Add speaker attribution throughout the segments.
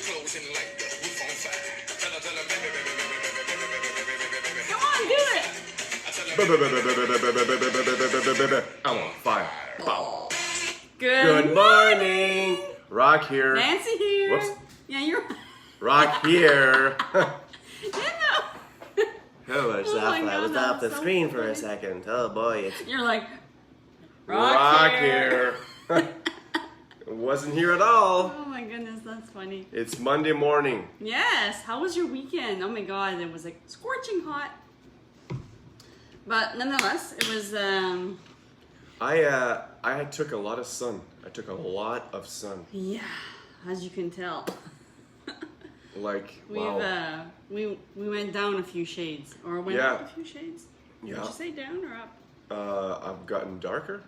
Speaker 1: clothes and light the roof on fire. Tell her, baby, baby, baby, baby, baby, baby, baby, baby, baby.
Speaker 2: Come on, do it.
Speaker 3: I'm on fire. Wow.
Speaker 2: Good
Speaker 3: morning. Rock here.
Speaker 2: Nancy here.
Speaker 3: Whoops.
Speaker 2: Yeah, you're.
Speaker 3: Rock here.
Speaker 2: Oh
Speaker 3: I was
Speaker 2: my
Speaker 3: off,
Speaker 2: God,
Speaker 3: I was
Speaker 2: that
Speaker 3: off the
Speaker 2: was so
Speaker 3: screen for a
Speaker 2: funny.
Speaker 3: second. Oh boy, it's
Speaker 2: You're like.
Speaker 3: Rock here. It wasn't here at all.
Speaker 2: Oh my goodness, that's funny.
Speaker 3: It's Monday morning.
Speaker 2: Yes. How was your weekend? Oh my God, it was like scorching hot. But nonetheless, it was.
Speaker 3: I took a lot of sun. I took a lot of sun.
Speaker 2: Yeah, as you can tell,
Speaker 3: Like
Speaker 2: we've
Speaker 3: wow.
Speaker 2: we went down a few shades, or went
Speaker 3: Yeah.
Speaker 2: up a few shades.
Speaker 3: Yeah.
Speaker 2: Did you say down or up?
Speaker 3: I've gotten darker.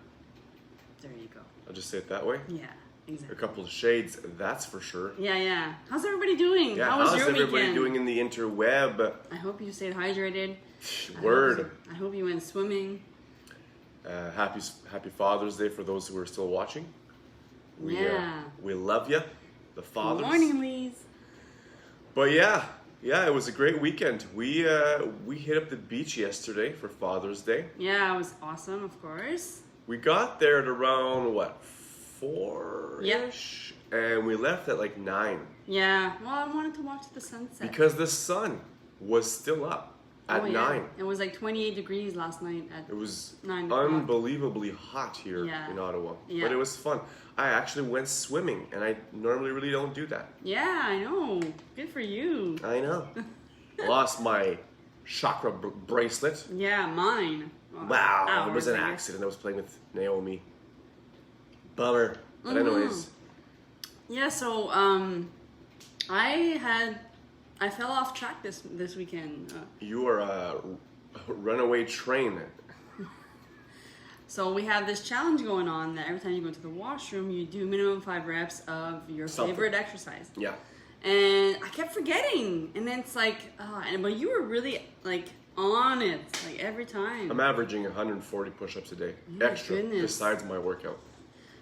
Speaker 2: There you go.
Speaker 3: I'll just say it that way.
Speaker 2: Yeah,
Speaker 3: A
Speaker 2: exactly.
Speaker 3: couple of shades, that's for sure.
Speaker 2: Yeah. How's everybody doing?
Speaker 3: Yeah,
Speaker 2: How was
Speaker 3: how's
Speaker 2: your
Speaker 3: everybody
Speaker 2: weekend?
Speaker 3: doing in the interweb?
Speaker 2: I hope you stayed hydrated.
Speaker 3: Word.
Speaker 2: I hope you went swimming.
Speaker 3: Happy Father's Day for those who are still watching.
Speaker 2: Yeah.
Speaker 3: We love you, the fathers.
Speaker 2: Good morning, Lise.
Speaker 3: But yeah, it was a great weekend. We hit up the beach yesterday for Father's Day.
Speaker 2: Yeah, it was awesome, of course.
Speaker 3: We got there at around what 4-ish, and we left at like 9
Speaker 2: Yeah. Well, I wanted to watch the sunset.
Speaker 3: because the sun was still up at 9.
Speaker 2: It was like 28 degrees last night at
Speaker 3: It was
Speaker 2: 9 o'clock.
Speaker 3: unbelievably hot here
Speaker 2: Yeah.
Speaker 3: in Ottawa,
Speaker 2: Yeah.
Speaker 3: but it was fun. I actually went swimming, and I normally really don't do that.
Speaker 2: Yeah, I know. Good for you.
Speaker 3: I know. Lost my chakra bracelet.
Speaker 2: Yeah, mine.
Speaker 3: Wow, it was
Speaker 2: Hours,
Speaker 3: an
Speaker 2: I guess.
Speaker 3: accident. I was playing with Naomi. Bummer. But
Speaker 2: Mm-hmm.
Speaker 3: anyways,
Speaker 2: Yeah, so I fell off track this weekend.
Speaker 3: you are a runaway train.
Speaker 2: So we have this challenge going on that every time you go to the washroom, you do minimum 5 reps of your
Speaker 3: Something.
Speaker 2: favorite exercise.
Speaker 3: Yeah.
Speaker 2: And I kept forgetting, and then it's like, but you were really like on it, like every time.
Speaker 3: I'm averaging 140 push-ups a day,
Speaker 2: my
Speaker 3: extra,
Speaker 2: goodness.
Speaker 3: besides my workout.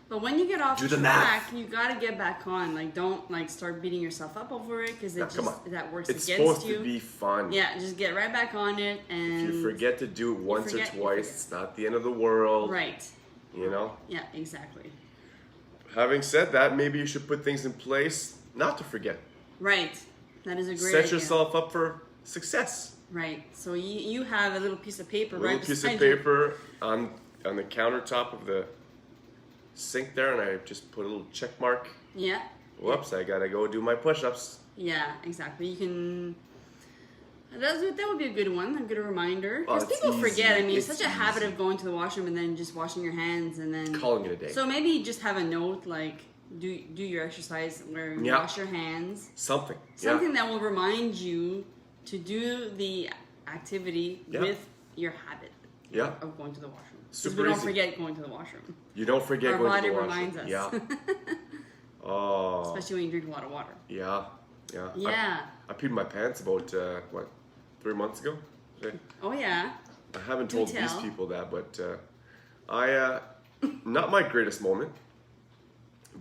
Speaker 2: But when you get off
Speaker 3: Do the
Speaker 2: track,
Speaker 3: math.
Speaker 2: you gotta get back on. Like, don't like start beating yourself up over it because
Speaker 3: Now, come on.
Speaker 2: that works
Speaker 3: It's
Speaker 2: against
Speaker 3: supposed
Speaker 2: you.
Speaker 3: to be fun.
Speaker 2: Yeah, just get right back on it and.
Speaker 3: If you forget to do it once or
Speaker 2: forget, you
Speaker 3: twice,
Speaker 2: forget.
Speaker 3: it's not the end of the world.
Speaker 2: Right.
Speaker 3: You know?
Speaker 2: Yeah, exactly.
Speaker 3: Having said that, maybe you should put things in place not to forget.
Speaker 2: Right. That is a great
Speaker 3: Set
Speaker 2: idea.
Speaker 3: yourself up for success.
Speaker 2: Right. So you have a little piece of paper
Speaker 3: A
Speaker 2: right
Speaker 3: little piece of
Speaker 2: beside you.
Speaker 3: paper on the countertop of the sink there, and I just put a little check mark.
Speaker 2: Yeah.
Speaker 3: Whoops, I gotta go do my push-ups.
Speaker 2: Yeah, exactly. You can. That would be a good one, a good reminder. Because
Speaker 3: Oh, it's
Speaker 2: people forget. I
Speaker 3: easy.
Speaker 2: mean, it's
Speaker 3: It's
Speaker 2: such a habit
Speaker 3: easy.
Speaker 2: of going to the washroom and then just washing your hands and then
Speaker 3: Calling it a day.
Speaker 2: So maybe just have a note like do your exercise where you
Speaker 3: Yeah.
Speaker 2: wash your hands.
Speaker 3: Something.
Speaker 2: Something that will remind you to do the activity
Speaker 3: Yeah.
Speaker 2: with your habit
Speaker 3: Yeah.
Speaker 2: of going to the washroom. Because
Speaker 3: Super
Speaker 2: we don't
Speaker 3: easy.
Speaker 2: forget going to the washroom.
Speaker 3: You don't forget
Speaker 2: Our
Speaker 3: going
Speaker 2: body
Speaker 3: to the washroom.
Speaker 2: reminds us.
Speaker 3: Yeah. Oh.
Speaker 2: Especially when you drink a lot of water.
Speaker 3: Yeah. Yeah.
Speaker 2: Yeah.
Speaker 3: I peed my pants about 3 months ago. Okay.
Speaker 2: Oh yeah.
Speaker 3: I haven't
Speaker 2: Do
Speaker 3: told these
Speaker 2: tell.
Speaker 3: people that, but I not my greatest moment,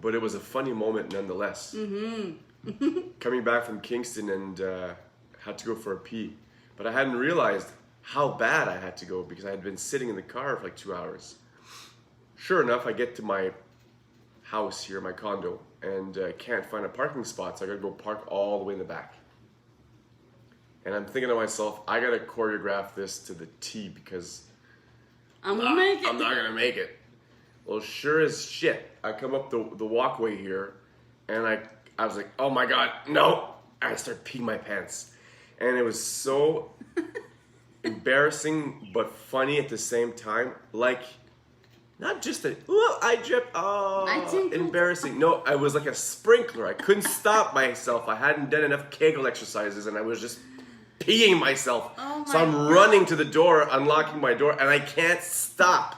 Speaker 3: but it was a funny moment nonetheless. Mm-hmm. Coming back from Kingston and had to go for a pee, but I hadn't realized how bad I had to go because I had been sitting in the car for like 2 hours. Sure enough, I get to my house here, my condo, and can't find a parking spot, so I gotta go park all the way in the back. And I'm thinking to myself, I gotta choreograph this to the T because
Speaker 2: I'm gonna make it.
Speaker 3: I'm not gonna make it. Well, sure as shit, I come up the walkway here, and I was like, oh my god, no! I start peeing my pants, and it was so embarrassing but funny at the same time. Like, not just a ooh, I dripped. Oh,
Speaker 2: I tinkled.
Speaker 3: embarrassing. No, I was like a sprinkler. I couldn't stop myself. I hadn't done enough Kegel exercises, and I was just peeing myself.
Speaker 2: Oh
Speaker 3: So
Speaker 2: my
Speaker 3: I'm
Speaker 2: God.
Speaker 3: running to the door, unlocking my door, and I can't stop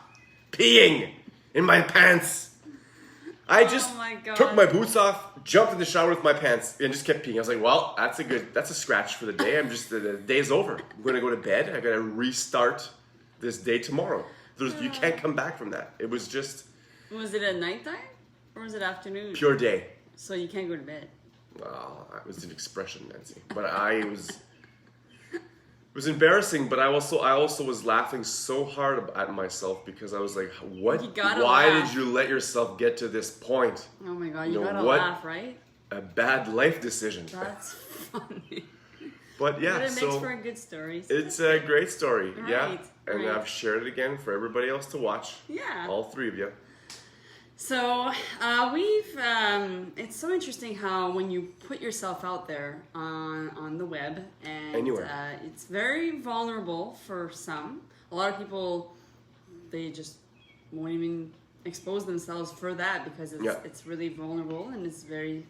Speaker 3: peeing in my pants. I just
Speaker 2: my God.
Speaker 3: took my boots off, jumped in the shower with my pants, and just kept peeing. I was like, well, that's a scratch for the day. The day's over. I'm gonna go to bed. I gotta restart this day tomorrow. You can't come back from that. It was just
Speaker 2: Was it at nighttime or was it afternoon?
Speaker 3: pure day.
Speaker 2: So you can't go to bed.
Speaker 3: Well, it was an expression, Nancy. But it was embarrassing, but I also was laughing so hard at myself because I was like, what?
Speaker 2: You gotta
Speaker 3: Why
Speaker 2: laugh.
Speaker 3: did you let yourself get to this point?
Speaker 2: Oh my god, you
Speaker 3: You know
Speaker 2: gotta
Speaker 3: what?
Speaker 2: laugh, right?
Speaker 3: A bad life decision.
Speaker 2: That's funny.
Speaker 3: But yeah,
Speaker 2: But it
Speaker 3: so
Speaker 2: makes for a good story.
Speaker 3: it's a great story. Yeah.
Speaker 2: Right,
Speaker 3: And
Speaker 2: right.
Speaker 3: I've shared it again for everybody else to watch.
Speaker 2: Yeah.
Speaker 3: All three of you.
Speaker 2: So it's so interesting how when you put yourself out there on the web and
Speaker 3: Anywhere.
Speaker 2: it's very vulnerable for some. A lot of people, they just won't even expose themselves for that because it's really vulnerable and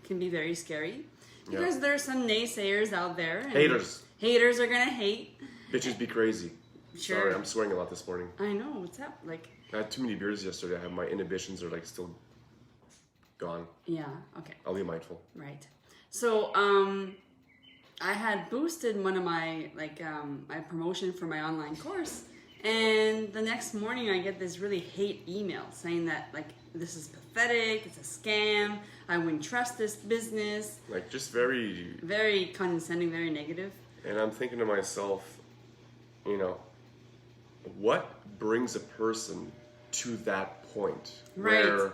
Speaker 2: can be very scary. Because
Speaker 3: Yeah.
Speaker 2: there's some naysayers out there. And
Speaker 3: Haters.
Speaker 2: Haters are gonna hate.
Speaker 3: Bitches be crazy.
Speaker 2: Sure.
Speaker 3: Sorry, I'm swearing a lot this morning.
Speaker 2: I know, what's up? Like,
Speaker 3: I had too many beers yesterday. My inhibitions are like still gone.
Speaker 2: yeah, okay.
Speaker 3: I'll be mindful.
Speaker 2: Right. So, I had boosted one of my my promotion for my online course, and the next morning I get this really hate email saying that like this is pathetic, it's a scam, I wouldn't trust this business.
Speaker 3: Like just very,
Speaker 2: Very condescending, very negative.
Speaker 3: and I'm thinking to myself, you know, what brings a person to that point
Speaker 2: Right.
Speaker 3: where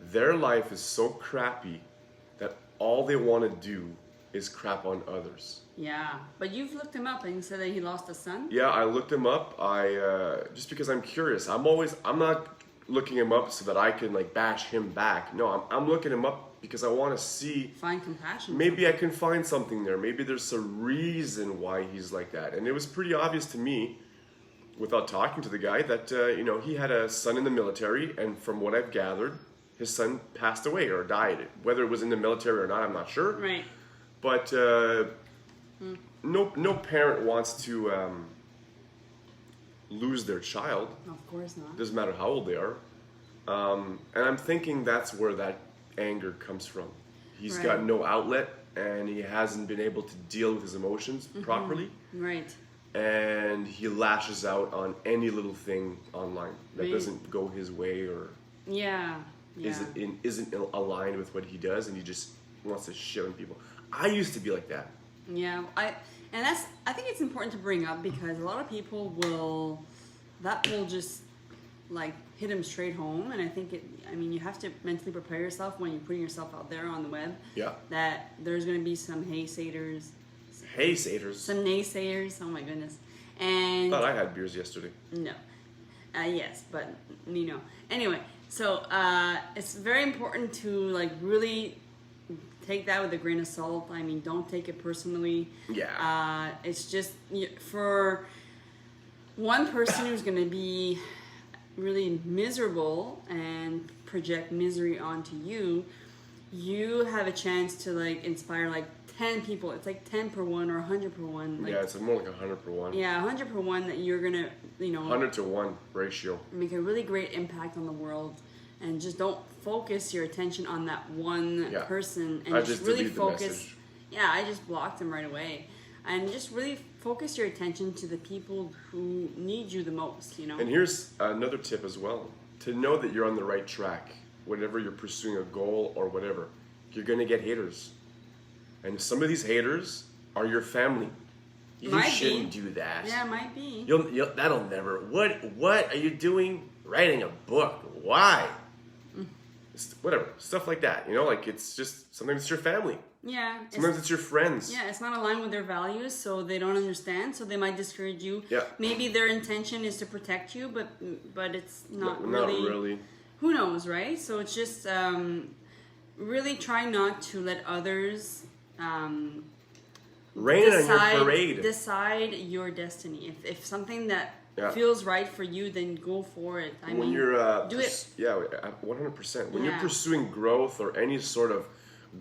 Speaker 3: their life is so crappy that all they want to do is crap on others.
Speaker 2: Yeah, but you've looked him up and you said that he lost a son.
Speaker 3: Yeah, I looked him up. Just because I'm curious. I'm not looking him up so that I can like bash him back. No, I'm looking him up because I want to see
Speaker 2: Find compassion.
Speaker 3: maybe I can find something there. Maybe there's a reason why he's like that. And it was pretty obvious to me, without talking to the guy, that he had a son in the military, and from what I've gathered, his son passed away or died. Whether it was in the military or not, I'm not sure.
Speaker 2: Right.
Speaker 3: But no parent wants to lose their child.
Speaker 2: Of course not.
Speaker 3: Doesn't matter how old they are. And I'm thinking that's where that anger comes from. He's
Speaker 2: Right.
Speaker 3: got no outlet, and he hasn't been able to deal with his emotions properly.
Speaker 2: Right.
Speaker 3: And he lashes out on any little thing online that
Speaker 2: Right.
Speaker 3: doesn't go his way or
Speaker 2: Yeah. Yeah.
Speaker 3: isn't aligned with what he does, and he just wants to shit on people. I used to be like that.
Speaker 2: Yeah, I think it's important to bring up because a lot of people will just like hit them straight home, and I think you have to mentally prepare yourself when you're putting yourself out there on the web.
Speaker 3: Yeah.
Speaker 2: That there's going to be some naysayers,
Speaker 3: Hey, Saters.
Speaker 2: some naysayers. Oh my goodness, and
Speaker 3: Thought I had beers yesterday.
Speaker 2: no, yes, but anyway. So it's very important to like really take that with a grain of salt. I mean, don't take it personally.
Speaker 3: Yeah.
Speaker 2: It's just for one person who's going to be really miserable and project misery onto you. You have a chance to like inspire like 10 people. It's like 10 per one or 100 per one. Like,
Speaker 3: Yeah, it's more like 100 per 1.
Speaker 2: yeah, 100 per one that you're going to,
Speaker 3: 100 to 1 ratio.
Speaker 2: make a really great impact on the world, and just don't focus your attention on that one
Speaker 3: Yeah.
Speaker 2: person, and
Speaker 3: I
Speaker 2: just
Speaker 3: just
Speaker 2: really
Speaker 3: delete the
Speaker 2: focus.
Speaker 3: message.
Speaker 2: Yeah, I just blocked him right away, and just really focus your attention to the people who need you the most.
Speaker 3: And here's another tip as well. To know that you're on the right track, whenever you're pursuing a goal or whatever, you're going to get haters. And some of these haters are your family. You
Speaker 2: Might be.
Speaker 3: shouldn't do that.
Speaker 2: Yeah, it might be.
Speaker 3: You'll that'll never. What are you doing? Writing a book? Why? Whatever, stuff like that. Like it's just sometimes it's your family.
Speaker 2: Yeah.
Speaker 3: Sometimes it's your friends.
Speaker 2: Yeah, it's not aligned with their values, so they don't understand, so they might discourage you.
Speaker 3: Yeah.
Speaker 2: Maybe their intention is to protect you, but it's not
Speaker 3: Not
Speaker 2: really.
Speaker 3: really.
Speaker 2: Who knows, right? So it's just really try not to let others
Speaker 3: Rain on your parade.
Speaker 2: decide your destiny. If something that
Speaker 3: Yeah.
Speaker 2: feels right for you, then go for it. I
Speaker 3: when
Speaker 2: mean,
Speaker 3: you're
Speaker 2: do it.
Speaker 3: yeah, 100%. When you're
Speaker 2: Yeah.
Speaker 3: pursuing growth or any sort of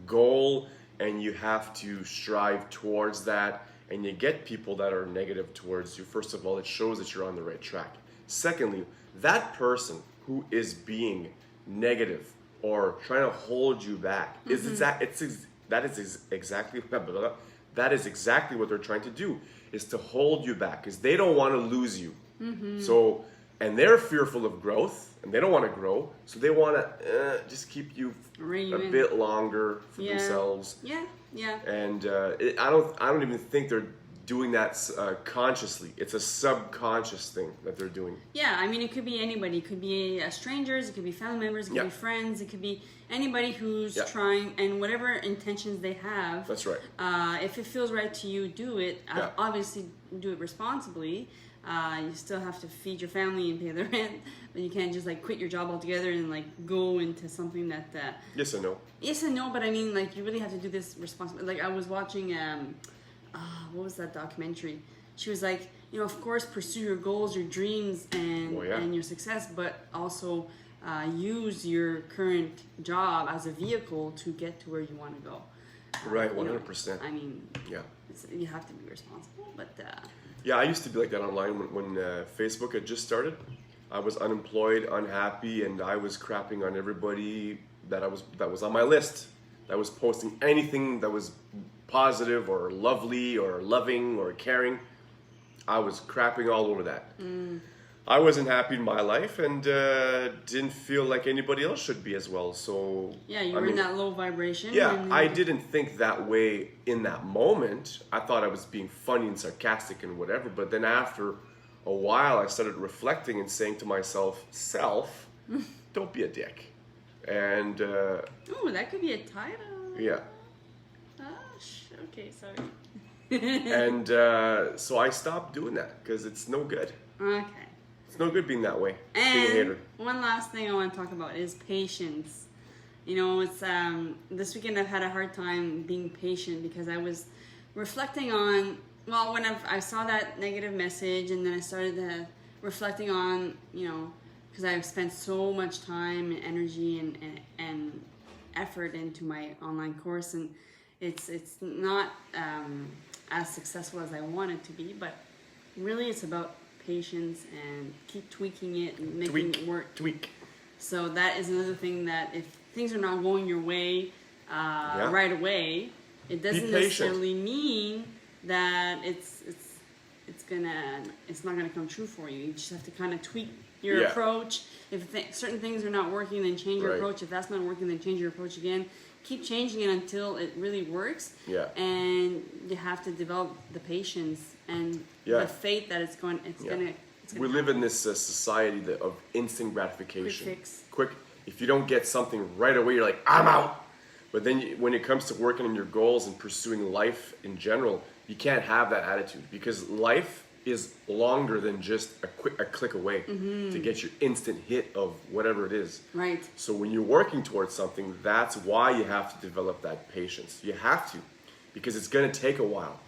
Speaker 3: goal, and you have to strive towards that, and you get people that are negative towards you, first of all, it shows that you're on the right track. Secondly, that person who is being negative or trying to hold you back that is exactly what they're trying to do, is to hold you back, because they don't want to lose you. So and they're fearful of growth, and they don't want to grow, so they want to just keep you
Speaker 2: Rein you
Speaker 3: a
Speaker 2: in.
Speaker 3: bit longer for
Speaker 2: Yeah.
Speaker 3: themselves.
Speaker 2: Yeah, yeah.
Speaker 3: And I don't even think they're doing that consciously. It's a subconscious thing that they're doing.
Speaker 2: Yeah, I mean, it could be anybody. It could be strangers, it could be family members, it could
Speaker 3: Yeah.
Speaker 2: be friends, it could be anybody who's
Speaker 3: Yeah.
Speaker 2: trying, and whatever intentions they have.
Speaker 3: That's right.
Speaker 2: If it feels right to you, do it.
Speaker 3: Yeah.
Speaker 2: Obviously, do it responsibly. You still have to feed your family and pay the rent, but you can't just like quit your job altogether and like go into something that.
Speaker 3: Yes and no.
Speaker 2: Yes and no, but I mean, like, you really have to do this responsibly. Like, I was watching, what was that documentary? She was like, you know, of course, pursue your goals, your dreams, and
Speaker 3: Oh, yeah.
Speaker 2: and your success, but also use your current job as a vehicle to get to where you want to go.
Speaker 3: Right,
Speaker 2: You know,
Speaker 3: 100%.
Speaker 2: I mean,
Speaker 3: Yeah.
Speaker 2: you have to be responsible, but
Speaker 3: Yeah, I used to be like that online when Facebook had just started. I was unemployed, unhappy, and I was crapping on everybody that was on my list. That was posting anything that was positive or lovely or loving or caring. I was crapping all over that. I wasn't happy in my life and didn't feel like anybody else should be as well. So
Speaker 2: yeah, you
Speaker 3: I
Speaker 2: were in
Speaker 3: mean,
Speaker 2: that low vibration.
Speaker 3: yeah,
Speaker 2: and
Speaker 3: I didn't think that way in that moment. I thought I was being funny and sarcastic and whatever. But then after a while, I started reflecting and saying to myself, "Self, don't be a dick." And
Speaker 2: Ooh, that could be a title.
Speaker 3: yeah,
Speaker 2: Okay, sorry.
Speaker 3: and so I stopped doing that because it's no good.
Speaker 2: Okay.
Speaker 3: It's no good being that way. Being a
Speaker 2: And
Speaker 3: hater.
Speaker 2: one last thing I want to talk about is patience. You know, it's this weekend I've had a hard time being patient because I was reflecting on, well, when I saw that negative message, and then I started reflecting on, you know, because I've spent so much time and energy and effort into my online course, and it's not as successful as I want it to be, but really it's about patience and keep tweaking it and making it work.
Speaker 3: Tweak.
Speaker 2: So that is another thing, that if things are not going your way right away, it doesn't
Speaker 3: patient.
Speaker 2: necessarily mean that it's not gonna come true for you. You just have to kind of tweak your
Speaker 3: Yeah.
Speaker 2: approach. If certain things are not working, then change your
Speaker 3: Right.
Speaker 2: approach. If that's not working, then change your approach again. Keep changing it until it really works.
Speaker 3: Yeah.
Speaker 2: And you have to develop the patience and
Speaker 3: Yeah.
Speaker 2: the faith that it's gonna
Speaker 3: We live in this society of instant gratification.
Speaker 2: Quick fix.
Speaker 3: Quick. If you don't get something right away, you're like, I'm out. But then when it comes to working on your goals and pursuing life in general, you can't have that attitude because life is longer than just a click away to get your instant hit of whatever it is.
Speaker 2: Right.
Speaker 3: So when you're working towards something, that's why you have to develop that patience. You have to, because it's going to take a while.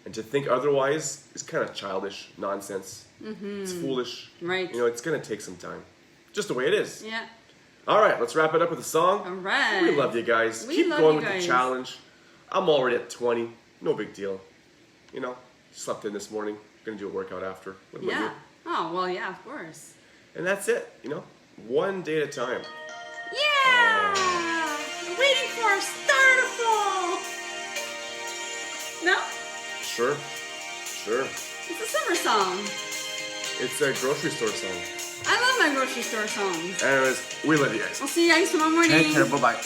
Speaker 3: And to think otherwise is kind of childish nonsense. It's foolish.
Speaker 2: Right.
Speaker 3: You know, it's going to take some time. Just the way it is.
Speaker 2: Yeah.
Speaker 3: All right, let's wrap it up with a song.
Speaker 2: All right.
Speaker 3: We love you guys.
Speaker 2: We
Speaker 3: Keep
Speaker 2: love
Speaker 3: going
Speaker 2: you
Speaker 3: with
Speaker 2: guys.
Speaker 3: the challenge. I'm already at 20. No big deal. You know, slept in this morning. Gonna do a workout after. What about
Speaker 2: Yeah.
Speaker 3: you?
Speaker 2: Oh, well, yeah, of course.
Speaker 3: And that's it. You know, one day at a time.
Speaker 2: Yeah! Waiting for a starterful! No?
Speaker 3: Sure.
Speaker 2: It's a summer song.
Speaker 3: It's a grocery store song.
Speaker 2: I love my grocery store songs.
Speaker 3: Anyways, we love you guys.
Speaker 2: I'll see you guys tomorrow morning.
Speaker 3: Take care. Bye-bye.